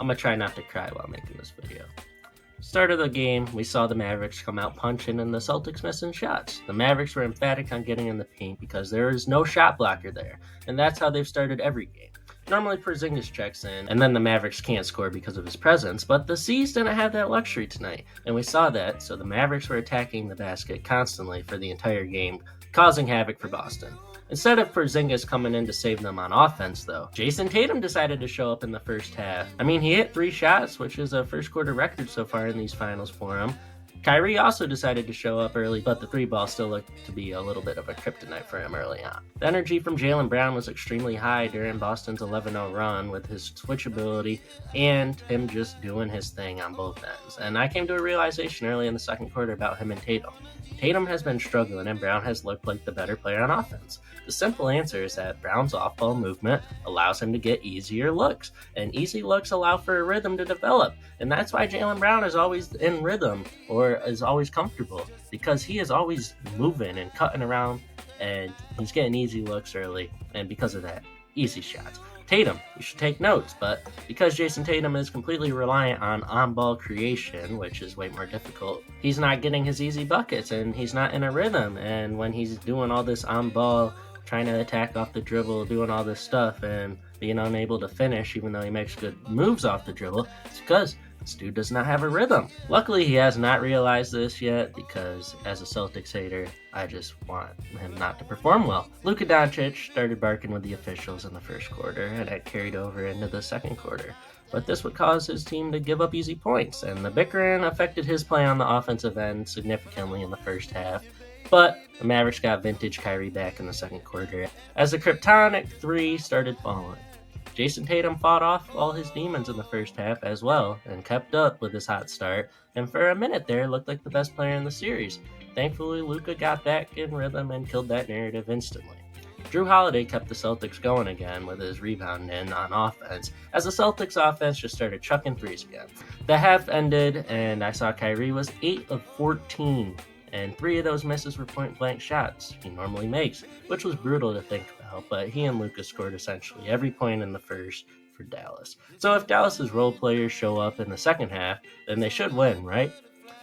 I'm gonna try not to cry while making this video. Start of the game, we saw the Mavericks come out punching and the Celtics missing shots. The Mavericks were emphatic on getting in the paint because there is no shot blocker there, and that's how they've started every game. Normally Porzingis checks in, and then the Mavericks can't score because of his presence, but the C's didn't have that luxury tonight, and we saw that, so the Mavericks were attacking the basket constantly for the entire game, causing havoc for Boston. Instead of Porzingis coming in to save them on offense, though, Jayson Tatum decided to show up in the first half. I mean, he hit 3 shots, which is a first quarter record so far in these finals for him. Kyrie also decided to show up early, but the 3-ball still looked to be a little bit of a kryptonite for him early on. The energy from Jaylen Brown was extremely high during Boston's 11-0 run with his switchability and him just doing his thing on both ends. And I came to a realization early in the second quarter about him and Tatum. Tatum has been struggling and Brown has looked like the better player on offense. The simple answer is that Brown's off-ball movement allows him to get easier looks, and easy looks allow for a rhythm to develop, and that's why Jaylen Brown is always in rhythm or is always comfortable, because he is always moving and cutting around, and he's getting easy looks early, and because of that, easy shots. Tatum, you should take notes, but because Jayson Tatum is completely reliant on on-ball creation, which is way more difficult, he's not getting his easy buckets, and he's not in a rhythm, and when he's doing all this on-ball, trying to attack off the dribble, doing all this stuff, and being unable to finish, even though he makes good moves off the dribble, it's because this dude does not have a rhythm. Luckily, he has not realized this yet, because as a Celtics hater, I just want him not to perform well. Luka Doncic started barking with the officials in the first quarter, and it carried over into the second quarter. But this would cause his team to give up easy points, and the bickering affected his play on the offensive end significantly in the first half. But the Mavericks got vintage Kyrie back in the second quarter as the kryptonic 3 started falling. Jayson Tatum fought off all his demons in the first half as well and kept up with his hot start, and for a minute there looked like the best player in the series. Thankfully, Luka got back in rhythm and killed that narrative instantly. Jrue Holiday kept the Celtics going again with his rebounding on offense as the Celtics offense just started chucking threes again. The half ended and I saw Kyrie was 8 of 14. And 3 of those misses were point-blank shots he normally makes, which was brutal to think about, but he and Luka scored essentially every point in the first for Dallas. So if Dallas's role players show up in the second half, then they should win, right?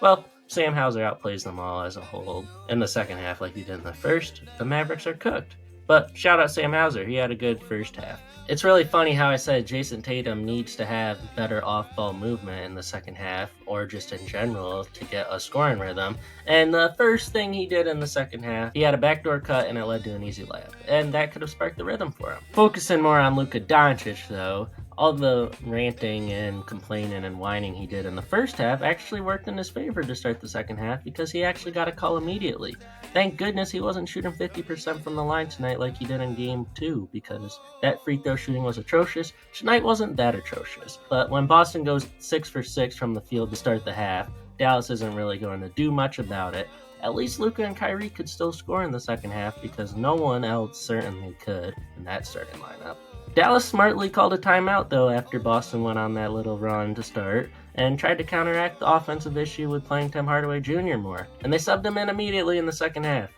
Well, Sam Hauser outplays them all as a whole in the second half like he did in the first. The Mavericks are cooked. But shout out Sam Hauser, he had a good first half. It's really funny how I said Jayson Tatum needs to have better off-ball movement in the second half, or just in general, to get a scoring rhythm. And the first thing he did in the second half, he had a backdoor cut and it led to an easy layup. And that could have sparked the rhythm for him. Focusing more on Luka Doncic though, all the ranting and complaining and whining he did in the first half actually worked in his favor to start the second half because he actually got a call immediately. Thank goodness he wasn't shooting 50% from the line tonight like he did in Game 2 because that free throw shooting was atrocious. Tonight wasn't that atrocious. But when Boston goes 6 for 6 from the field to start the half, Dallas isn't really going to do much about it. At least Luka and Kyrie could still score in the second half because no one else certainly could in that starting lineup. Dallas smartly called a timeout though after Boston went on that little run to start and tried to counteract the offensive issue with playing Tim Hardaway Jr. more, and they subbed him in immediately in the second half.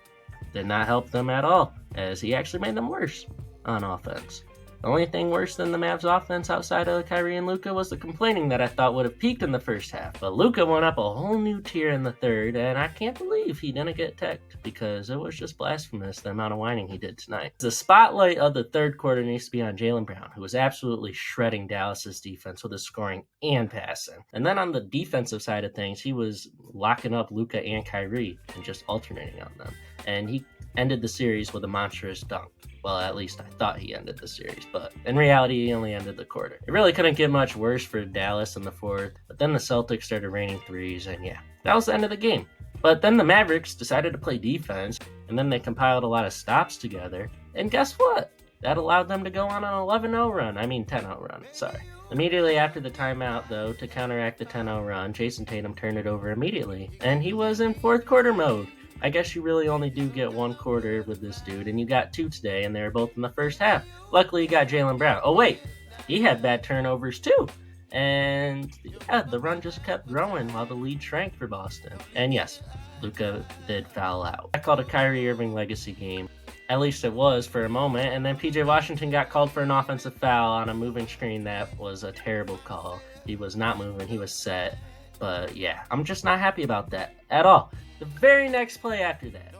Did not help them at all, as he actually made them worse on offense. The only thing worse than the Mavs offense outside of Kyrie and Luka was the complaining that I thought would have peaked in the first half. But Luka went up a whole new tier in the third, and I can't believe he didn't get teched because it was just blasphemous the amount of whining he did tonight. The spotlight of the third quarter needs to be on Jaylen Brown, who was absolutely shredding Dallas's defense with his scoring and passing. And then on the defensive side of things, he was locking up Luka and Kyrie and just alternating on them. And he ended the series with a monstrous dunk. Well, at least I thought he ended the series, but in reality, he only ended the quarter. It really couldn't get much worse for Dallas in the fourth, but then the Celtics started raining threes, and yeah, that was the end of the game. But then the Mavericks decided to play defense, and then they compiled a lot of stops together, and guess what? That allowed them to go on an 11-0 run. 10-0 run, sorry. Immediately after the timeout, though, to counteract the 10-0 run, Jayson Tatum turned it over immediately, and he was in fourth quarter mode. I guess you really only do get 1 quarter with this dude, and you got 2 today, and they were both in the first half. Luckily, you got Jaylen Brown. Oh, wait, he had bad turnovers, too. And, yeah, the run just kept growing while the lead shrank for Boston. And, yes, Luka did foul out. I called a Kyrie Irving legacy game. At least it was for a moment. And then PJ Washington got called for an offensive foul on a moving screen. That was a terrible call. He was not moving. He was set. But yeah, I'm just not happy about that at all. The very next play after that,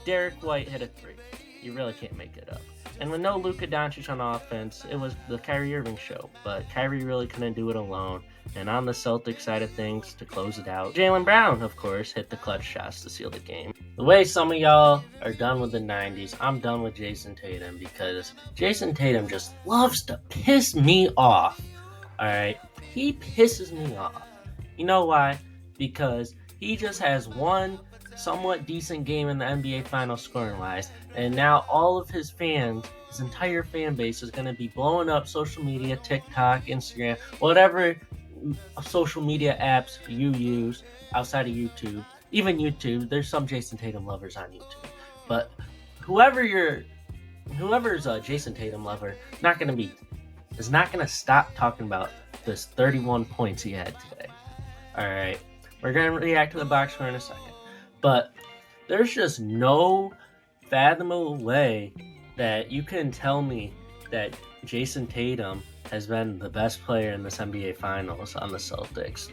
Derek White hit a three. You really can't make it up. And with no Luka Doncic on offense, it was the Kyrie Irving show. But Kyrie really couldn't do it alone. And on the Celtics side of things, to close it out, Jaylen Brown, of course, hit the clutch shots to seal the game. The way some of y'all are done with the 90s, I'm done with Jayson Tatum because Jayson Tatum just loves to piss me off. Alright? He pisses me off. You know why? Because he just has one somewhat decent game in the NBA Finals scoring-wise, and now all of his fans, his entire fan base, is going to be blowing up social media, TikTok, Instagram, whatever social media apps you use outside of YouTube. Even YouTube, there's some Jayson Tatum lovers on YouTube. But whoever's a Jayson Tatum lover is not going to stop talking about this 31 points he had today. Alright, we're going to react to the box score in a second. But there's just no fathomable way that you can tell me that Jayson Tatum has been the best player in this NBA Finals on the Celtics.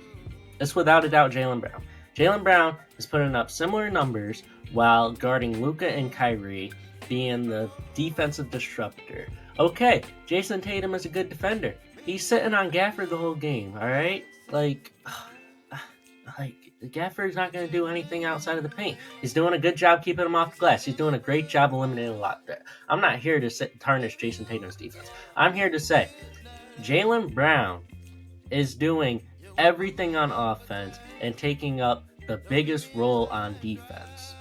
It's without a doubt Jaylen Brown. Jaylen Brown is putting up similar numbers while guarding Luka and Kyrie, being the defensive disruptor. Okay, Jayson Tatum is a good defender. He's sitting on Gafford the whole game, alright? Like, Gafford's not going to do anything outside of the paint. He's doing a good job keeping him off the glass. He's doing a great job eliminating a lot there. I'm not here to tarnish Jayson Tatum's defense. I'm here to say Jaylen Brown is doing everything on offense and taking up the biggest role on defense.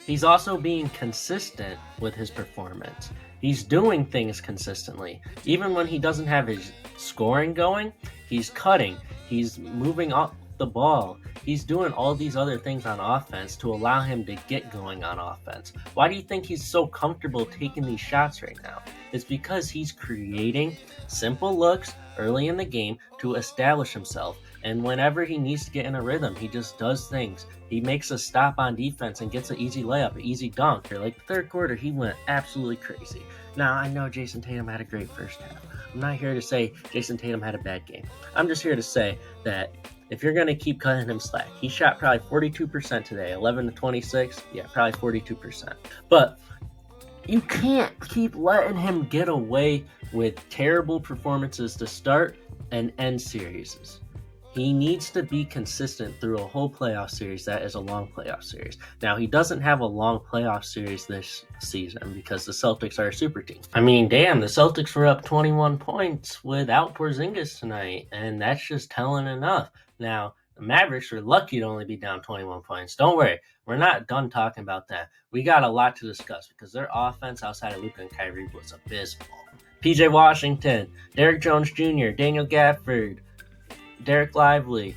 He's also being consistent with his performance. He's doing things consistently. Even when he doesn't have his scoring going, he's cutting. He's moving up the ball. He's doing all these other things on offense to allow him to get going on offense. Why do you think he's so comfortable taking these shots right now? It's because he's creating simple looks early in the game to establish himself. And whenever he needs to get in a rhythm, he just does things. He makes a stop on defense and gets an easy layup, an easy dunk. Like the third quarter, he went absolutely crazy. Now, I know Jayson Tatum had a great first half. I'm not here to say Jayson Tatum had a bad game. I'm just here to say that if you're going to keep cutting him slack, he shot probably 42% today, 11 to 26. Yeah, probably 42%. But you can't keep letting him get away with terrible performances to start and end series. He needs to be consistent through a whole playoff series that is a long playoff series. Now, he doesn't have a long playoff series this season because the Celtics are a super team. I mean, damn, the Celtics were up 21 points without Porzingis tonight, and that's just telling enough. Now, the Mavericks were lucky to only be down 21 points. Don't worry, we're not done talking about that. We got a lot to discuss because their offense outside of Luka and Kyrie was abysmal. PJ Washington, Derrick Jones Jr., Daniel Gafford, Derek Lively,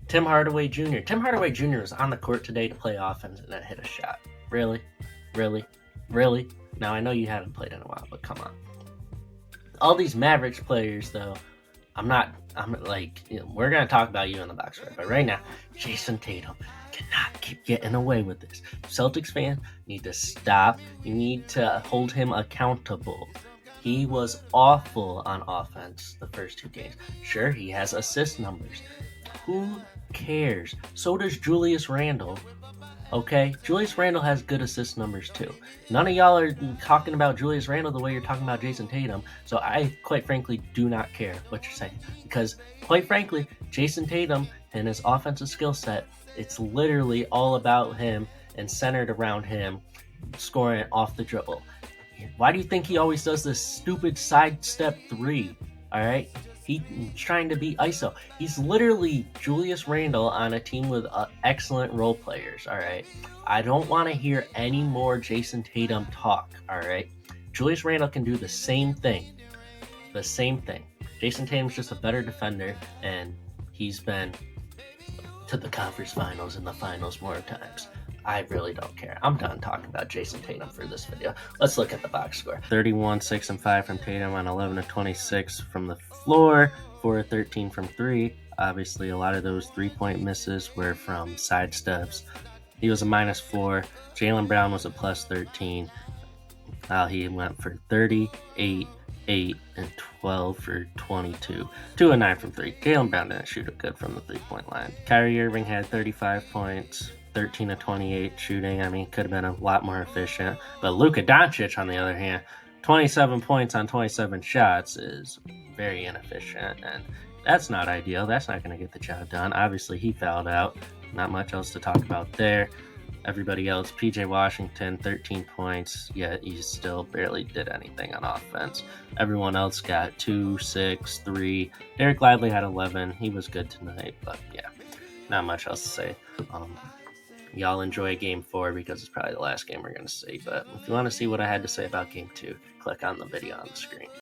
Tim Hardaway Jr. Tim Hardaway Jr. was on the court today to play offense and then hit a shot. Really? Now, I know you haven't played in a while, but come on. All these Mavericks players, though, we're going to talk about you in the box score, but right now, Jayson Tatum cannot keep getting away with this. Celtics fans need to stop. You need to hold him accountable. He was awful on offense the first two games. Sure, he has assist numbers. Who cares? So does Julius Randle. Okay? Julius Randle has good assist numbers too. None of y'all are talking about Julius Randle the way you're talking about Jayson Tatum. So I, quite frankly, do not care what you're saying. Because, quite frankly, Jayson Tatum and his offensive skill set, it's literally all about him and centered around him scoring off the dribble. Why do you think he always does this stupid sidestep three? Alright? He's trying to be ISO. He's literally Julius Randle on a team with excellent role players. Alright? I don't want to hear any more Jayson Tatum talk. Alright? Julius Randle can do the same thing. Jayson Tatum's just a better defender, and he's been to the conference finals and the finals more times. I really don't care. I'm done talking about Jayson Tatum for this video. Let's look at the box score. 31, 6, and 5 from Tatum on 11 of 26 from the floor, 4 of 13 from 3. Obviously, a lot of those three-point misses were from sidesteps. He was a -4. Jaylen Brown was a +13. He went for 38, 8, and 12 for 22. 2 and 9 from 3. Jaylen Brown didn't shoot it good from the 3-point line. Kyrie Irving had 35 points, 13 to 28 shooting. I mean, could have been a lot more efficient. But Luka Doncic, on the other hand, 27 points on 27 shots is very inefficient, and that's not ideal. That's not going to get the job done. Obviously, he fouled out. Not much else to talk about there. Everybody else, PJ Washington, 13 points, yet he still barely did anything on offense. Everyone else got 2, 6, 3. Derek Lively had 11. He was good tonight, but yeah, not much else to say. Y'all enjoy Game 4 because it's probably the last game we're going to see. But if you want to see what I had to say about Game 2, click on the video on the screen.